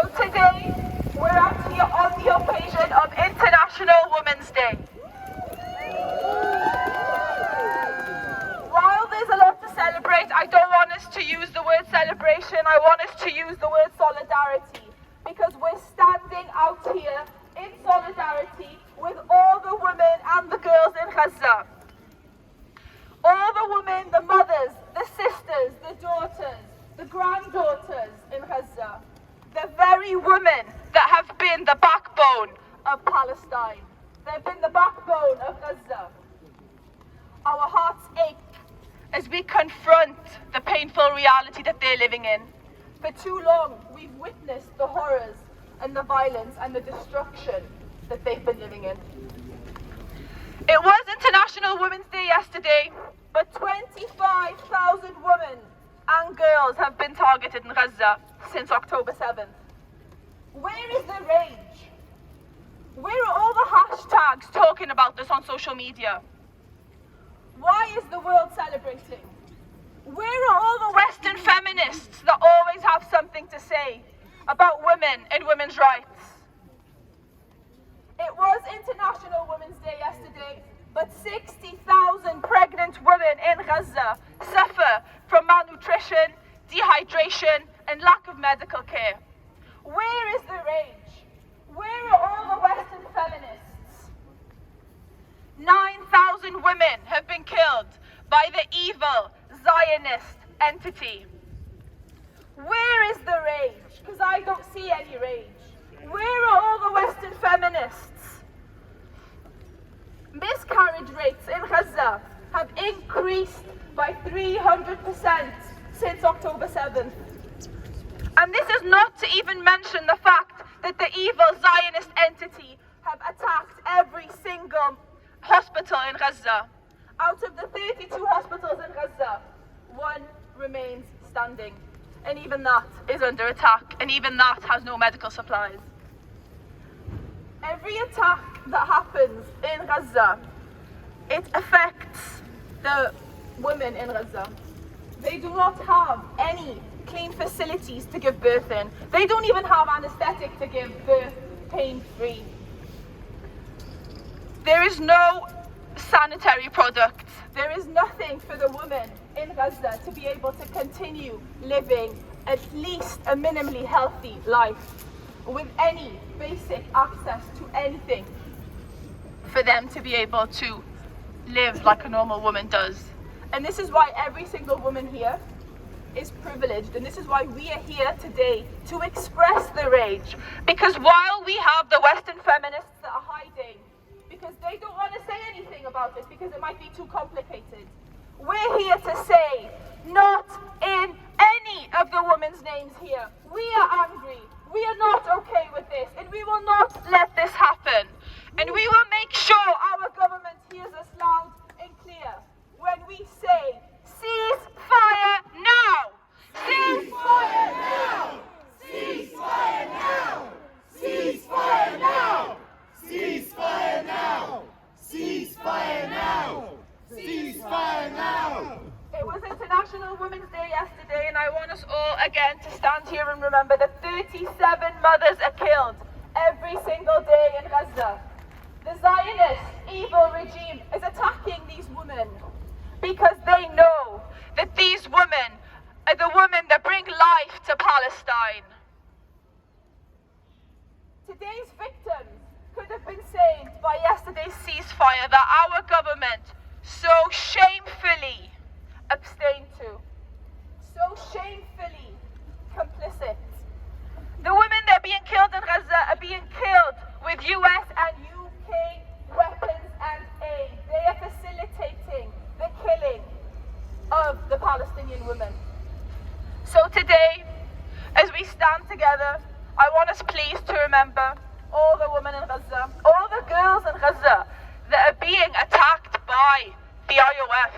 So today, we're out here on the occasion of International Women's Day. While there's a lot to celebrate, I don't want us to use the word celebration, I want us to use the word solidarity. Because we're standing out here in solidarity with all the women and the girls in Gaza. All the women, the mothers, the sisters, the daughters, the granddaughters in Gaza. The very women that have been the backbone of Palestine. They've been the backbone of Gaza. Our hearts ache as we confront the painful reality that they're living in. For too long, we've witnessed the horrors and the violence and the destruction that they've been living in. It was International Women's Day yesterday, but 25,000 women and girls have been targeted in Gaza since October 7th. Where is the rage? Where are all the hashtags talking about this on social media? Why is the world celebrating? Where are all the Western feminists that always have something to say about women and women's rights? It was International Women's Day yesterday, but 60,000 pregnant women in Gaza suffer from malnutrition, dehydration, and lack of medical care. Where is the rage? Where are all the Western feminists? 9,000 women have been killed by the evil Zionist entity. Where is the rage? Because I don't see any rage. Where are all the Western feminists? Miscarriage rates in Gaza have increased by 300% since October 7th. And this is not to even mention the fact that the evil Zionist entity have attacked every single hospital in Gaza. Out of the 32 hospitals in Gaza, one remains standing. And even that is under attack, and even that has no medical supplies. Every attack that happens in Gaza, it affects the women in Gaza. They do not have any clean facilities to give birth in. They don't even have anesthetic to give birth pain-free. There is no sanitary products. There is nothing for the women in Gaza to be able to continue living at least a minimally healthy life with any basic access to anything for them to be able to live like a normal woman does. And this is why every single woman here is privileged, and this is why we are here today to express the rage. Because while we have the Western feminists that are hiding because they don't want to say anything about this because it might be too complicated, we're here to say, not in any of the women's names here. We are angry. We are not okay with this, and we will not let this happen. And we will make sure our government hears us loud and clear when we say, ceasefire now! Ceasefire now! Ceasefire now! Ceasefire now! Ceasefire now! Ceasefire now! Ceasefire now! It was International Women's Day yesterday, and I want us all again to stand here and remember that 37 mothers are killed every single day in Gaza. The Zionist evil regime is attacking these women because they know that these women are the women that bring life to Palestine. Today's victims could have been saved by yesterday's ceasefire that our government so shamefully abstained to, so shamefully complicit. The women that are being killed in Gaza are being killed with US and UK weapons and aid. They are facilitating the killing of the Palestinian women. So today, as we stand together, I want us please to remember all the women in Gaza, all the girls in Gaza that are being attacked by the IOF.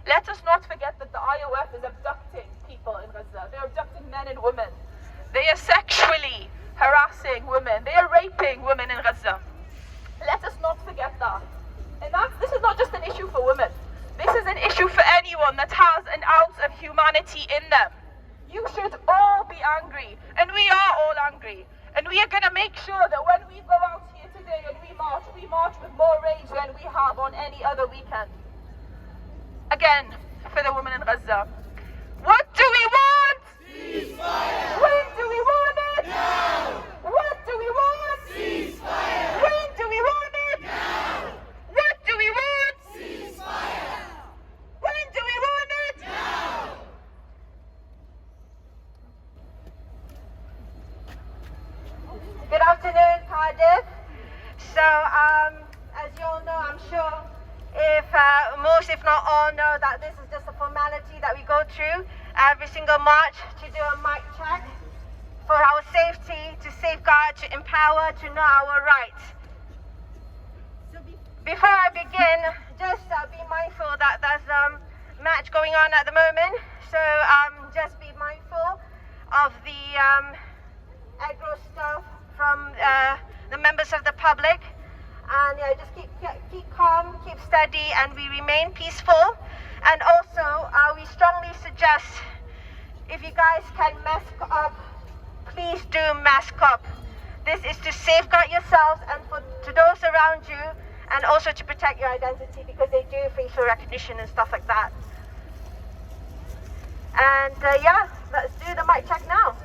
Let us not forget that the IOF is abducting people in Gaza. They're abducting men and women. They are sexually harassing women. They are raping women in Gaza. Let us not forget that. And this is not just an issue for women. This is an issue for anyone that has an ounce of humanity in them. You should all be angry, and we are all angry. And we are going to make sure that when we go out here today and we march with more rage than we have on any other weekend. Again, for the women in Gaza. What do we want? Ceasefire! When do we want it? Now! What do we want? Ceasefire! When do we want it? Now! What do we want? Ceasefire! When do we want it? Now! Good afternoon, Cardiff. So, as you all know, I'm sure most, if not all, know that this is just a formality that we go through every single March to do a mic check for our safety, to safeguard, to empower, to know our rights. So before I begin, just be mindful that there's a match going on at the moment. So just be mindful of the aggro stuff from the members of the public, and just keep calm, keep steady, and we remain peaceful. And also, we strongly suggest, if you guys can mask up, please do mask up. This is to safeguard yourselves and to those around you, and also to protect your identity, because they do facial recognition and stuff like that. And yeah, let's do the mic check now.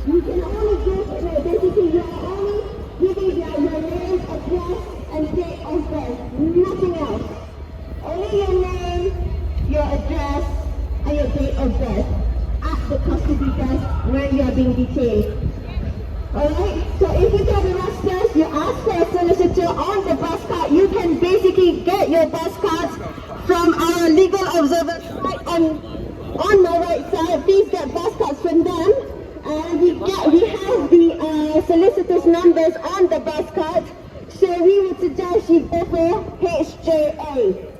You can only give your identity, you are only giving your name, address, and date of birth, nothing else. Only your name, your address, and your date of birth at the custody desk where you are being detained. Alright, so if you get arrested, you ask for a solicitor on the bus card. You can basically get your bus cards from our legal observers right on my right side. Please get bus cards from them. We have the solicitors' numbers on the bus card, so we would suggest you go for HJA.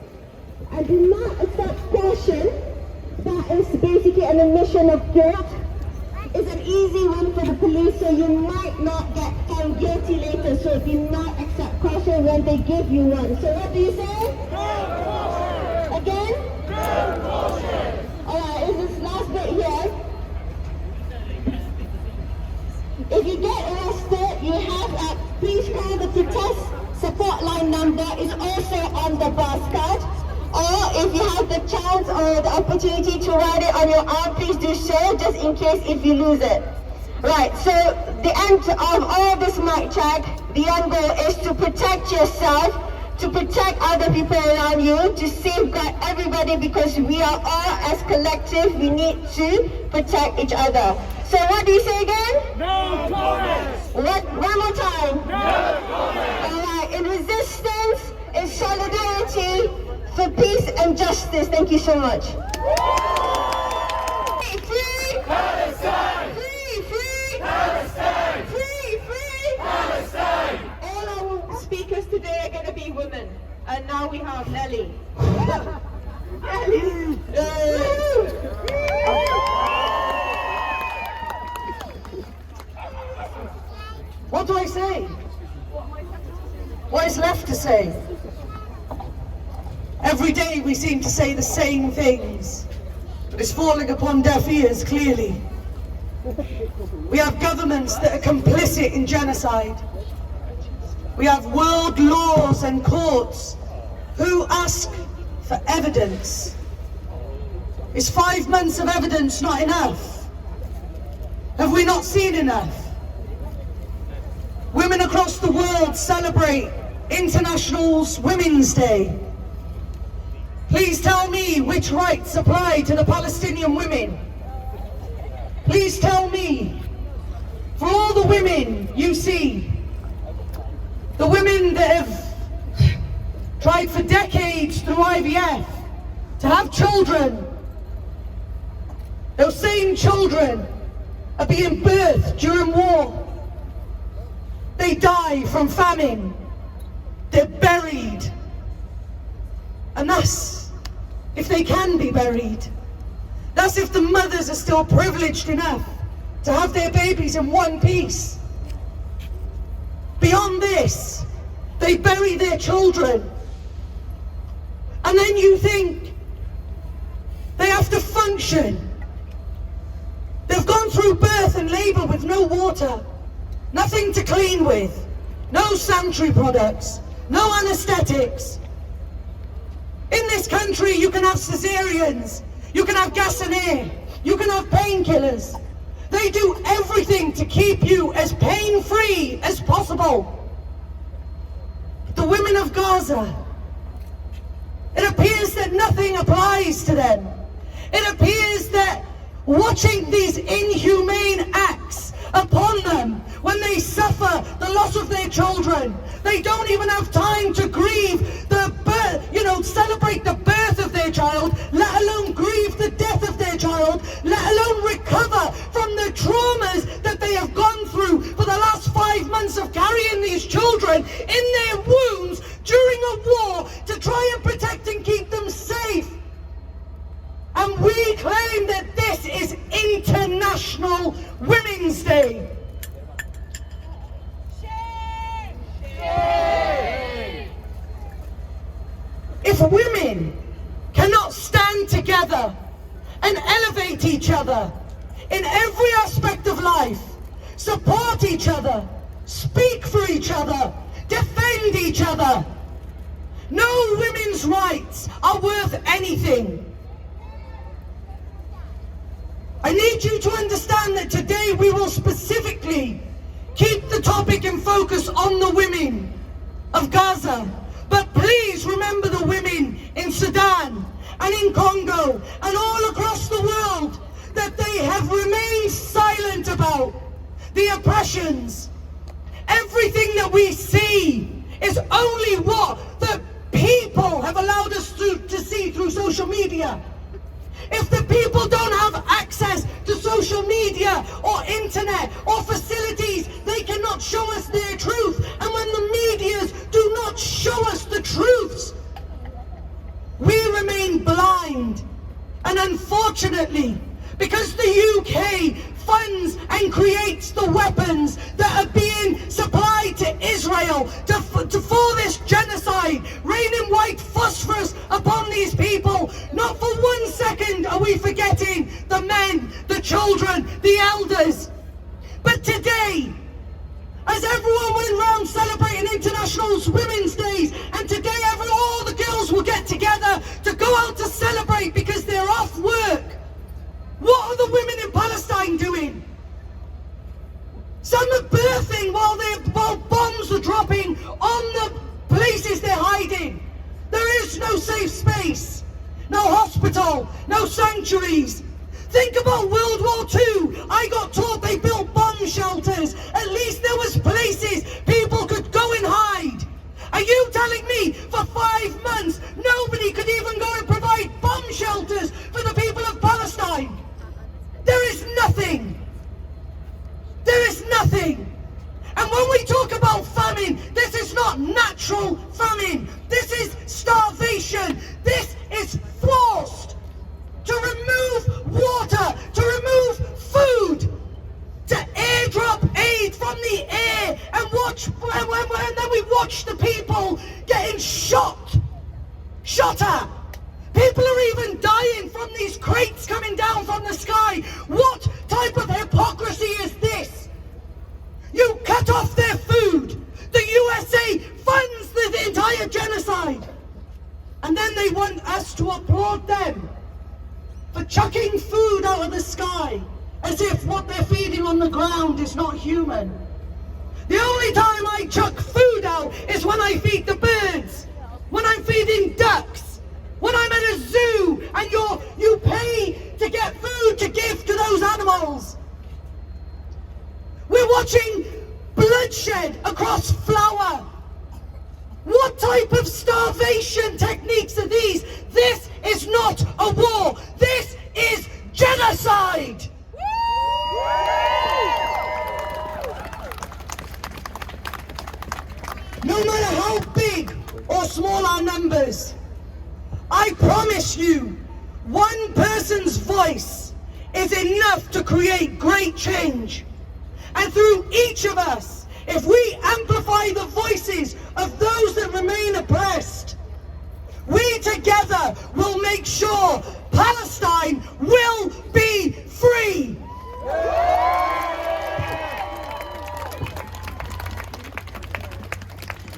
And do not accept caution. That is basically an admission of guilt. It's an easy one for the police, so you might not get found guilty later. So do not accept caution when they give you one. So what do you say? No caution! Again? No caution! Alright, is this last bit here? If you get arrested, you have please call the protest support line number. It's also on the bus card. Or if you have the chance or the opportunity to write it on your arm, please do so, just in case if you lose it. Right, so the end of all this mic check, the end goal is to protect yourself, to protect other people around you, to safeguard everybody, because we are all, as collective, we need to protect each other. So what do you say again? No comments! One more time. No comments! Alright, in resistance, in solidarity, for peace and justice. Thank you so much. Free Palestine! Free Palestine! Free Palestine! All our speakers today are going to be women. And now we have Nelly. Nelly! What do I say? What is left to say? Every day we seem to say the same things, but it's falling upon deaf ears, clearly. We have governments that are complicit in genocide. We have world laws and courts who ask for evidence. Is 5 months of evidence not enough? Have we not seen enough? Women across the world celebrate International Women's Day. Please tell me which rights apply to the Palestinian women. Please tell me, for all the women you see, the women that have tried for decades through IVF to have children, those same children are being birthed during war. They die from famine. They're buried. And that's if they can be buried. That's if the mothers are still privileged enough to have their babies in one piece. Beyond this, they bury their children. And then you think they have to function. They've gone through birth and labour with no water, nothing to clean with, no sanitary products, no anaesthetics. In this country you can have cesareans, you can have gas and air, you can have painkillers. They do everything to keep you as pain-free as possible. The women of Gaza, it appears that nothing applies to them. It appears that watching these inhumane acts upon them when they suffer the loss of their children, they don't even have time to grieve the birth, celebrate the birth of their child, let alone grieve the death of their child, let alone recover from the traumas that they have gone through for the last 5 months of carrying these children in their wombs during a war to try and protect and keep them safe. And we claim that this is International Women's Day. If women cannot stand together and elevate each other in every aspect of life, support each other, speak for each other, defend each other, no women's rights are worth anything. I need you to understand that today we will specifically keep the topic and focus on the women of Gaza. But please remember the women in Sudan and in Congo and all across the world that they have remained silent about the oppressions. Everything that we see is only what the people have allowed us to see through social media. If the people don't have access to social media or internet or facilities, they cannot show us their truth. And when the medias do not show us the truths, we remain blind. And unfortunately, because the UK funds and creates the weapons that are being supplied to Israel for this genocide, raining white phosphorus upon these people, not for 1 second are we forgetting the men, the children, the elders. But today, as everyone went around celebrating International Women's Days, and today all the girls will get together to go out to celebrate because they're off work, what are the women in Palestine doing? Some are birthing while bombs are dropping on the places they're hiding. There is no safe space, no hospital, no sanctuaries. Think about World War II. I got taught they built bomb shelters. At least there was places people could go and hide. Are you telling me for 5 months nobody could even go and provide bomb shelters for the people of Palestine? There is nothing. There is nothing. And when we talk about famine, this is not natural famine. This is starvation. This is forced to remove water, to remove food, to airdrop aid from the air, and then we watch the people getting shot at. People are even dying from these crates coming down from the sky. What type of hypocrisy is this? You cut off their food. The USA funds the entire genocide. And then they want us to applaud them for chucking food out of the sky, as if what they're feeding on the ground is not human. The only time I chuck food out is when I feed the birds, when I'm feeding ducks, when I'm at a zoo and you pay to get food to give to those animals. We're watching bloodshed across flour. What type of starvation techniques are these? This is not a war. This is genocide. No matter how big or small our numbers, I promise you, One person's voice is enough to create great change. And through each of us, if we amplify the voices of those that remain oppressed, we together will make sure Palestine will be free.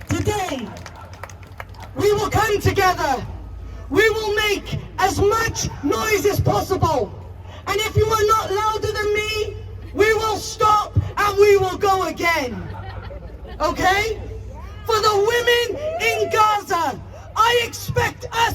Today, we will come together. We will make as much noise as possible. And if you are not louder than me, we will stop and we will go again. Okay? For the women in Gaza, I expect us